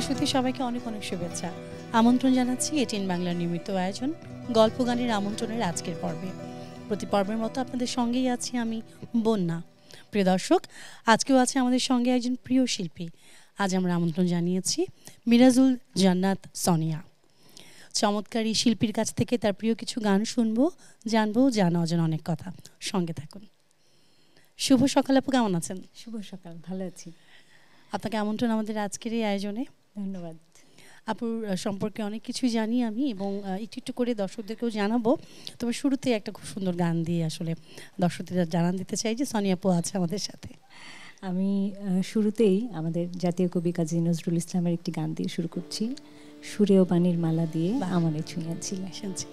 দর্শকদের সবাইকে অনেক অনেক শুভেচ্ছা। আমন্ত্রণ জানাচ্ছি এটিএন বাংলার নিয়মিত আয়োজন গল্প গানের আমন্ত্রণের আজকের পর্বে। প্রতি পর্বের মতো আপনাদের সঙ্গেই আছি আমি বন্যা। প্রিয় দর্শক, আজকেও আছে আমাদের সঙ্গে একজন প্রিয় শিল্পী। আজ আমরা আমন্ত্রণ জানিয়েছি মিরাজুল জান্নাত সোনিয়া। চমৎকার এই শিল্পীর কাছ থেকে তার প্রিয় কিছু গান শুনবো, জানবো, জানা অজানা অনেক কথা। সঙ্গে থাকুন। শুভ সকাল আপু, কেমন আছেন? শুভ সকাল, ভালো আছি। আপনাকে আমন্ত্রণ আমাদের আজকের এই আয়োজনে। ধন্যবাদ। আপুর সম্পর্কে অনেক কিছুই জানি আমি এবং একটু একটু করে দর্শকদেরকেও জানাবো। তবে শুরুতে একটা খুব সুন্দর গান দিয়ে আসলে দর্শকদের জানান দিতে চাই যে সোনিয়া আপু আছে আমাদের সাথে। আমি শুরুতেই আমাদের জাতীয় কবি কাজী নজরুল ইসলামের একটি গান দিয়ে শুরু করছি, সুরে ও পানির মালা দিয়ে আমারে ছুঁয়াছিলে। শুনছি।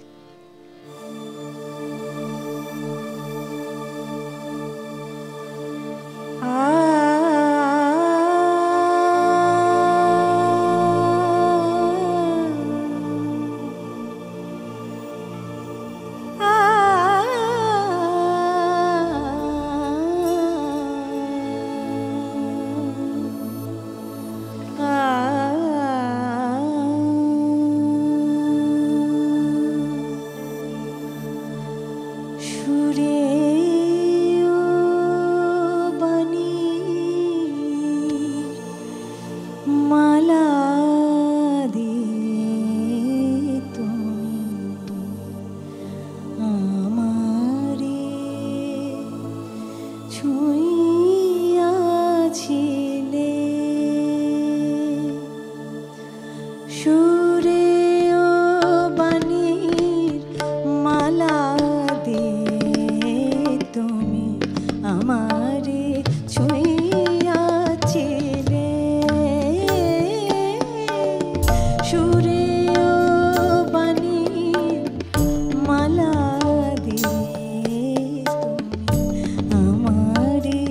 আমারে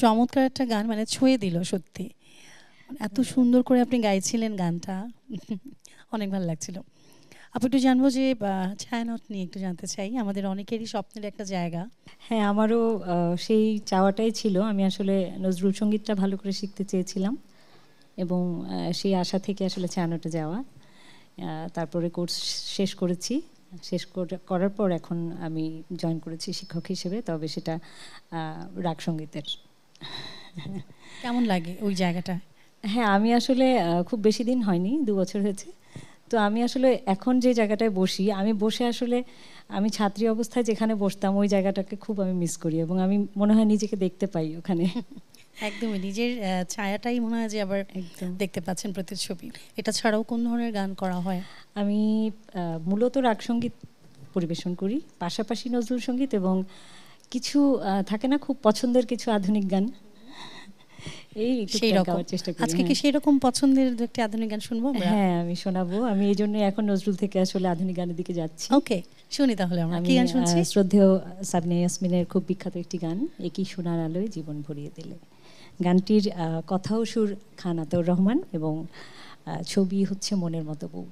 চমৎকার একটা গান, মানে ছুঁয়ে দিল সত্যি। এত সুন্দর করে আপনি গাইছিলেন গানটা, অনেক ভালো লাগছিল। আপু একটু জানবো যে ছায়ানট নিয়ে একটু জানতে চাই, আমাদের অনেকেরই স্বপ্নের একটা জায়গা। হ্যাঁ, আমারও সেই চাওয়াটাই ছিল। আমি আসলে নজরুল সঙ্গীতটা ভালো করে শিখতে চেয়েছিলাম এবং সেই আশা থেকে আসলে ছায়ানটে যাওয়া। তারপরে কোর্স শেষ করেছি। শেষ করার পর এখন আমি জয়েন করেছি শিক্ষক হিসেবে, তবে সেটা রাগ সঙ্গীতের। কেমন লাগে ওই জায়গাটা? হ্যাঁ, আমি আসলে খুব বেশি দিন হয়নি, 2 বছর হয়েছে। তো আমি আসলে এখন যে জায়গাটায় বসি, আমি বসে আসলে আমি ছাত্রী অবস্থায় যেখানে বসতাম ওই জায়গাটাকে খুব আমি মিস করি এবং আমি মনে হয় নিজেকে দেখতে পাই ওখানে। একদমই নিজের ছায়াটাই মনে হয় যে আবার একদম দেখতে পাচ্ছেন প্রতিচ্ছবি। এটা ছাড়াও কোন ধরনের গান করা হয়? আমি মূলত রাগ সঙ্গীত পরিবেশন করি, পাশাপাশি নজরুল সঙ্গীত এবং কিছু থাকে না খুব পছন্দের কিছু আধুনিক গান, এই গাওয়ার চেষ্টা করি। আজকে কি সেই রকম পছন্দের একটি আধুনিক গান শুনবো আমরা? হ্যাঁ, আমি শোনাবো। আমি এই জন্য এখন নজরুল থেকে আসলে আধুনিক গানের দিকে যাচ্ছি। ওকে, শুনি তাহলে আমরা। কি গান শুনছি? শ্রদ্ধেয় সাবিনা ইয়াসমিনের খুব বিখ্যাত একটি গান, একই সোনার আলোয় জীবন ভরিয়ে দিলে। গানটির কথা ও সুর খান আতাউর রহমান এবং ছবি হচ্ছে মনের মতো বউ।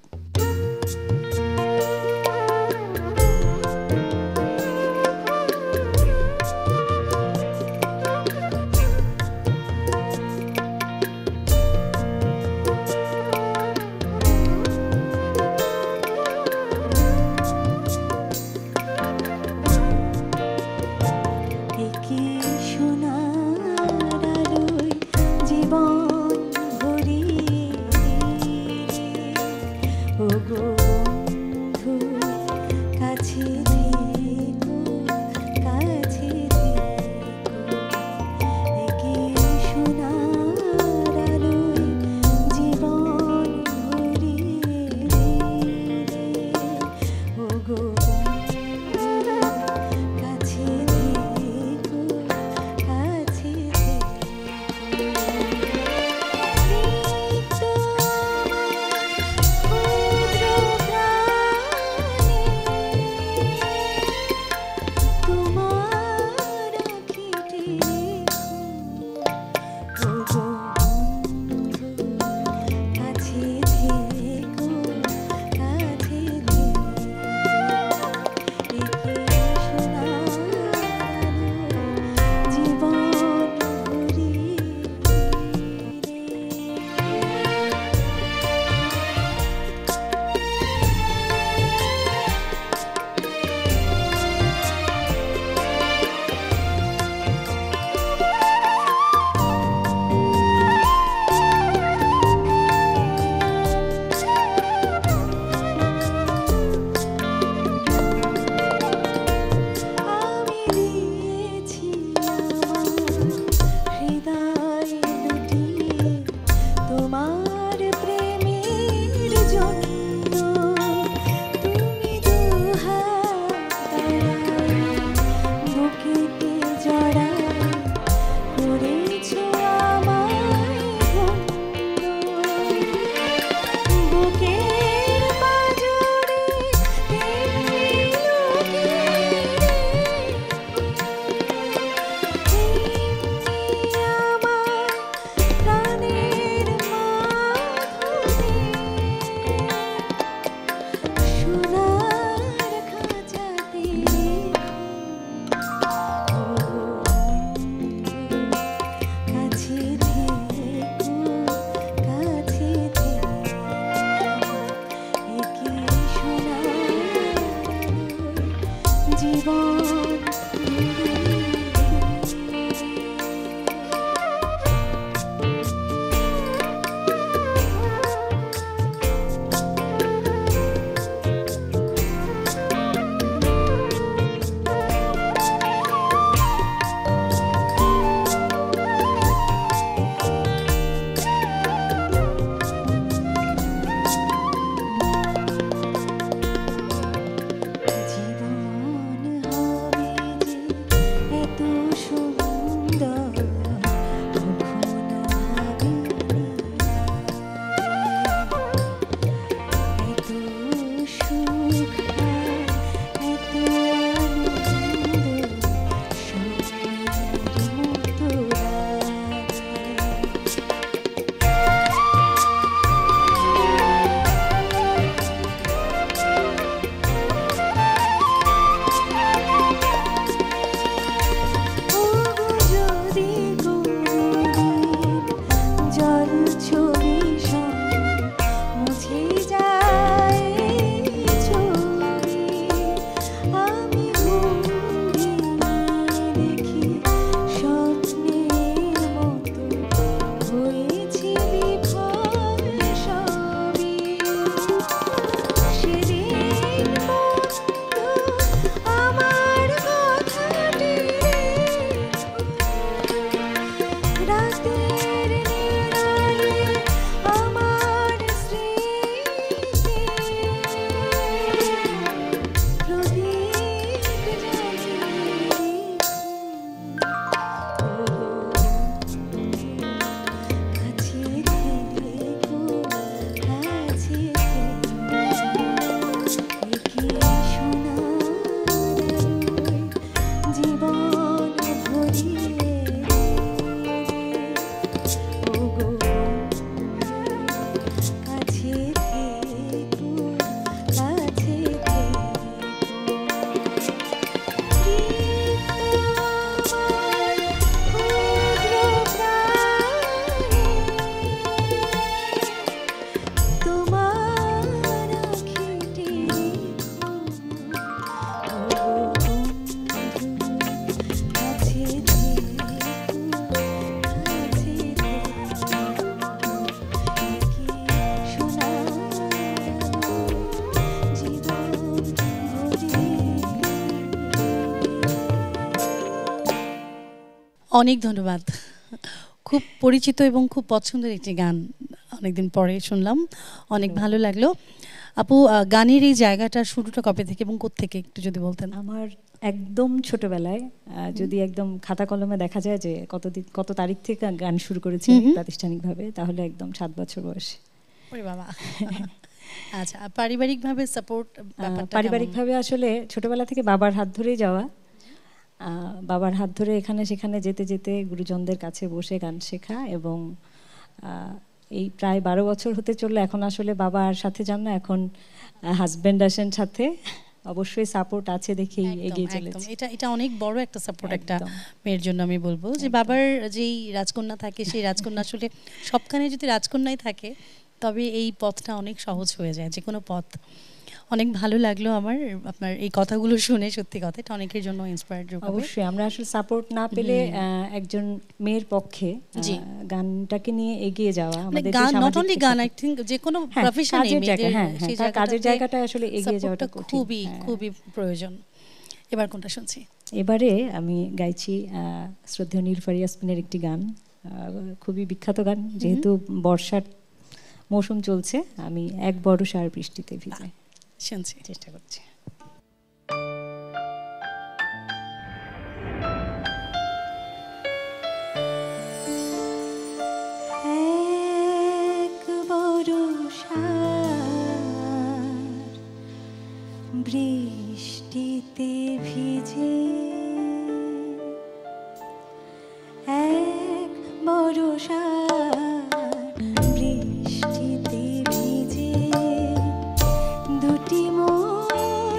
অনেক ধন্যবাদ। খুব পরিচিত এবং খুব পছন্দের একটি গান অনেকদিন পরে শুনলাম, অনেক ভালো লাগলো। আপু, গানের এই জায়গাটা শুরুটা কবে থেকে এবং কোত্থেকে একটু যদি বলতেন। আমার একদম ছোটবেলায়, যদি একদম খাতা কলমে দেখা যায় যে কত তারিখ থেকে গান শুরু করেছি আমি প্রাতিষ্ঠানিকভাবে, তাহলে একদম 7 বছর বয়সে। ওরে বাবা। আচ্ছা, পারিবারিকভাবে সাপোর্ট ব্যাপারটা কেমন? পারিবারিকভাবে আসলে ছোটবেলা থেকে বাবার হাত ধরেই যাওয়া। বাবার হাত ধরে এখানে সেখানে যেতে যেতে গুরুজনদের কাছে বসে গান শেখা, এবং এই প্রায় 12 বছর হতে চললো। এখন আসলে বাবার সাথে যান না, এখন হাজবেন্ড আসেন সাথে। অবশ্যই সাপোর্ট আছে দেখেই এগিয়ে চলেছি। এটা অনেক বড় একটা সাপোর্ট একটা মেয়ের জন্য। আমি বলবো যে বাবার যেই রাজকন্যা থাকে, সেই রাজকন্যা আসলে সবখানে যদি রাজকন্যাই থাকে তবে এই পথটা অনেক সহজ হয়ে যায়, যে কোনো পথ। অনেক ভালো লাগলো আমার আপনার এই কথাগুলো শুনে, সত্যি কথা এটা অনেকের জন্য ইন্সপায়ার্ড হবে। অবশ্যই আমরা আসলে সাপোর্ট না পেলে একজন মেয়ের পক্ষে গানটাকে নিয়ে এগিয়ে যাওয়া, আমাদের গান নট অনলি গান, আই থিংক যে কোনো প্রফেশনে সেই কাজের জায়গাটা আসলে এগিয়ে যাওয়াটা খুবই খুবই প্রয়োজন। এবার কোনটা শুনছি? এবারে আমি গাইছি শ্রদ্ধেয় নীলুফার ইয়াসমিনের একটি গান, খুবই বিখ্যাত গান। যেহেতু বর্ষার মৌসুম চলছে, আমি এক বর্ষার বৃষ্টিতে ভিজে শুনছি, চেষ্টা করছি। বৃষ্টিতে ভিজে এক বর্ষার বৃষ্টিতে ভিজে দুটি মন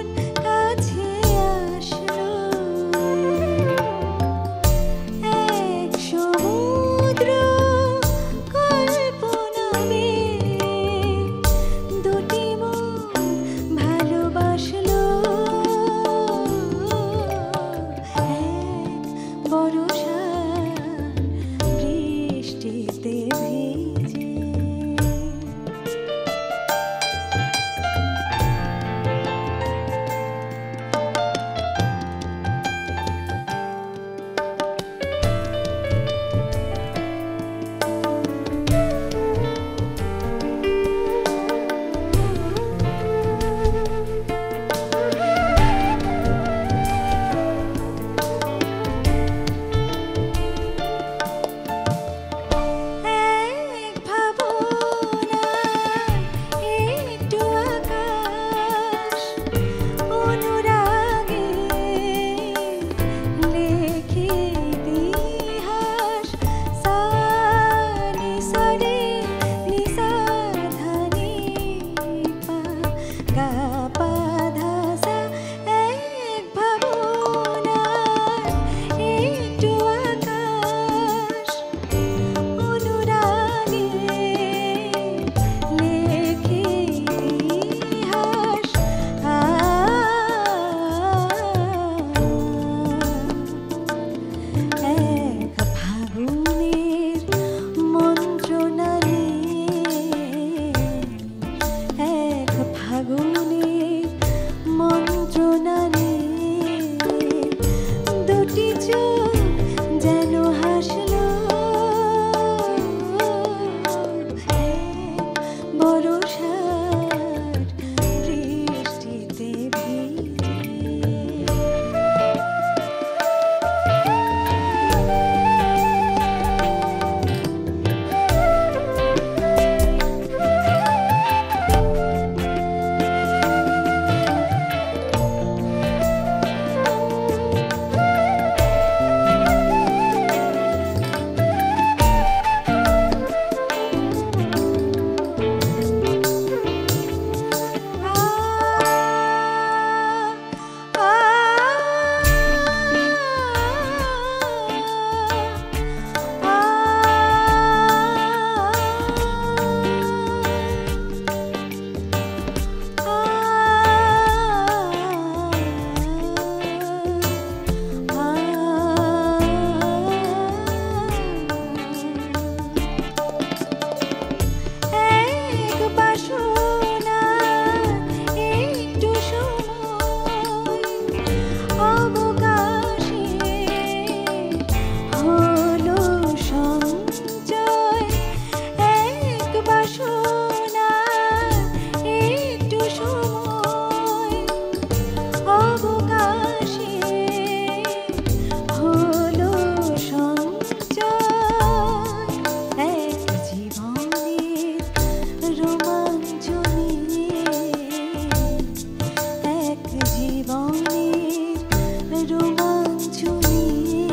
মনের রোমাঞ্চ নিয়ে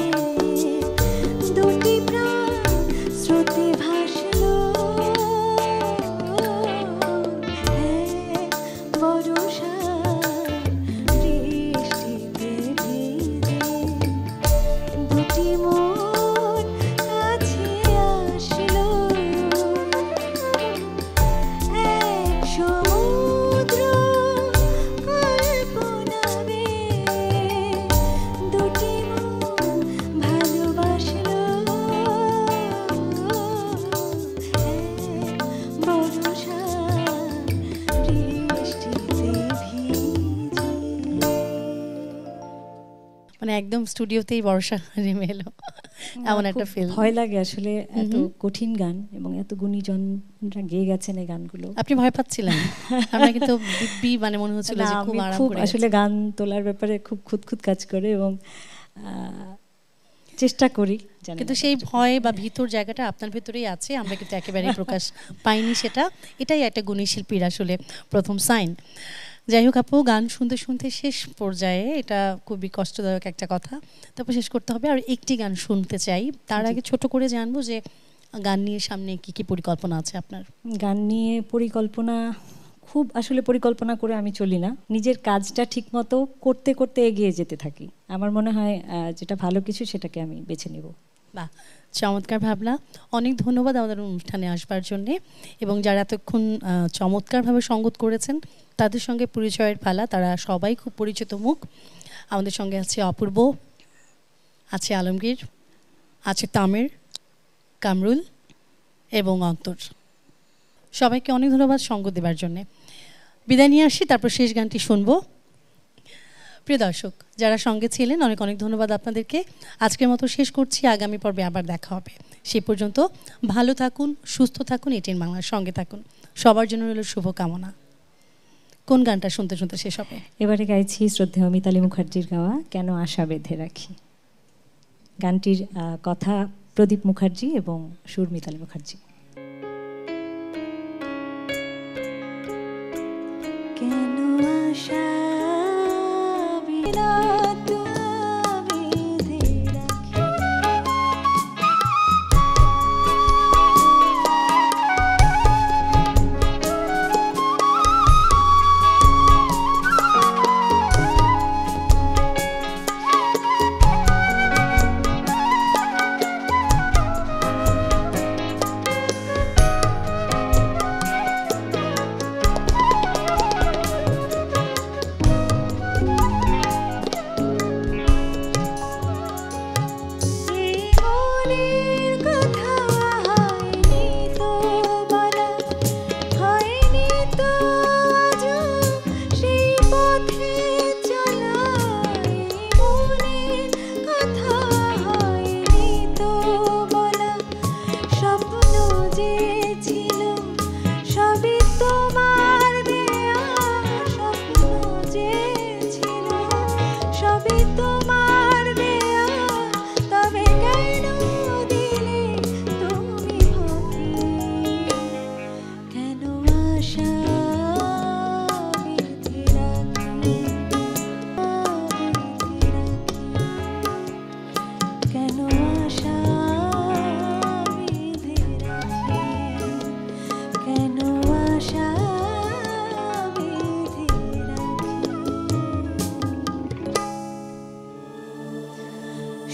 দুটি প্রাণ স্রোতে ভাসলো বর্ষা বৃষ্টিতে ভিজে দুটি মন কাছে আসলো এক সমুদ্র কল্পনাবে দুটি মন ভালোবাসলো বর্ষা বৃষ্টিতে ভিজে। মানে একদম স্টুডিওতেই বর্ষা নেমে এলো, এমন একটা খুব ফিল। ভয় লাগে আসলে, এত কঠিন গান এবং এত গুণীজনরা গেয়ে গেছেন এই গানগুলো। আপনি ভয় পাচ্ছিলেন? আমরা কিন্তু দিব্যি মানে মনে হচ্ছিল না, যে খুব আমি আরাম খুব করে আসলে গান তোলার ব্যাপারে খুব খুঁতখুঁত কাজ করে এবং চেষ্টা করি, জানি কিন্তু না সেই কতটুকু। ভয় বা ভীতর জায়গাটা আপনার ভেতরেই আছে, আমরা কিন্তু একেবারেই প্রকাশ পাইনি সেটা। এটাই একটা গুণী শিল্পীর আসলে প্রথম সাইন। যাই হোক আপু, গান শুনতে শুনতে শেষ পর্যায়ে, এটা খুবই কষ্টদায়ক একটা কথা, তারপর শেষ করতে হবে। আর একটি গান শুনতে চাই, তার আগে ছোট করে জানবো যে গান নিয়ে সামনে কি কি পরিকল্পনা আছে আপনার? গান নিয়ে পরিকল্পনা, খুব আসলে পরিকল্পনা করে আমি চলি না, নিজের কাজটা ঠিক মতো করতে করতে এগিয়ে যেতে থাকি। আমার মনে হয় যেটা ভালো কিছু সেটাকে আমি বেছে নেব। বাহ, চমৎকার ভাবনা। অনেক ধন্যবাদ আমাদের অনুষ্ঠানে আসবার জন্যে, এবং যারা এতক্ষণ চমৎকারভাবে সঙ্গত করেছেন তাদের সঙ্গে পরিচয়ের পালা। তারা সবাই খুব পরিচিত মুখ। আমাদের সঙ্গে আছে অপূর্ব, আছে আলমগীর, আছে তামির, কামরুল এবং অন্তর। সবাইকে অনেক ধন্যবাদ সঙ্গ দেবার জন্যে। বিদায় নিয়ে আসি, তারপর শেষ গানটি শুনবো। প্রিয় দর্শক যারা সঙ্গে ছিলেন, অনেক অনেক ধন্যবাদ আপনাদেরকে। আজকের মতো শেষ করছি, আগামী পর্বে আবার দেখা হবে। সেই পর্যন্ত ভালো থাকুন, সুস্থ থাকুন, এটিএন বাংলার সঙ্গে থাকুন। সবার জন্য রইল শুভকামনা। কোন গানটা শুনতে শুনতে শেষ হবে? এবারে গাইছি শ্রদ্ধেয় মিতালী মুখার্জির গাওয়া কেন আশা বেঁধে রাখি। গানটির কথা প্রদীপ মুখার্জি এবং সুর মিতালী মুখার্জি। কেন আশা বিনা বেঁধে রাখি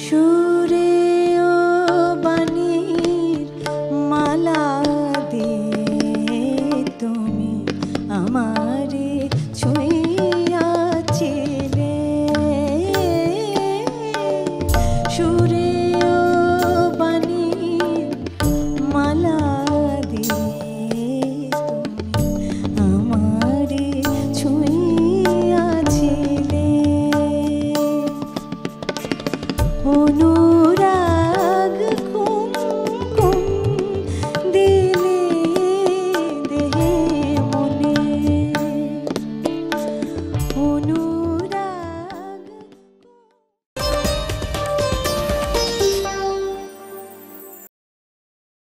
সুরে ও বাণীর মালা দিয়ে তুমি আমারে ছুঁইয়াছিলে সুরে ও বাণীর মালা দিয়ে তুমি আমারে ছুঁইয়াছিলে অনুরাগ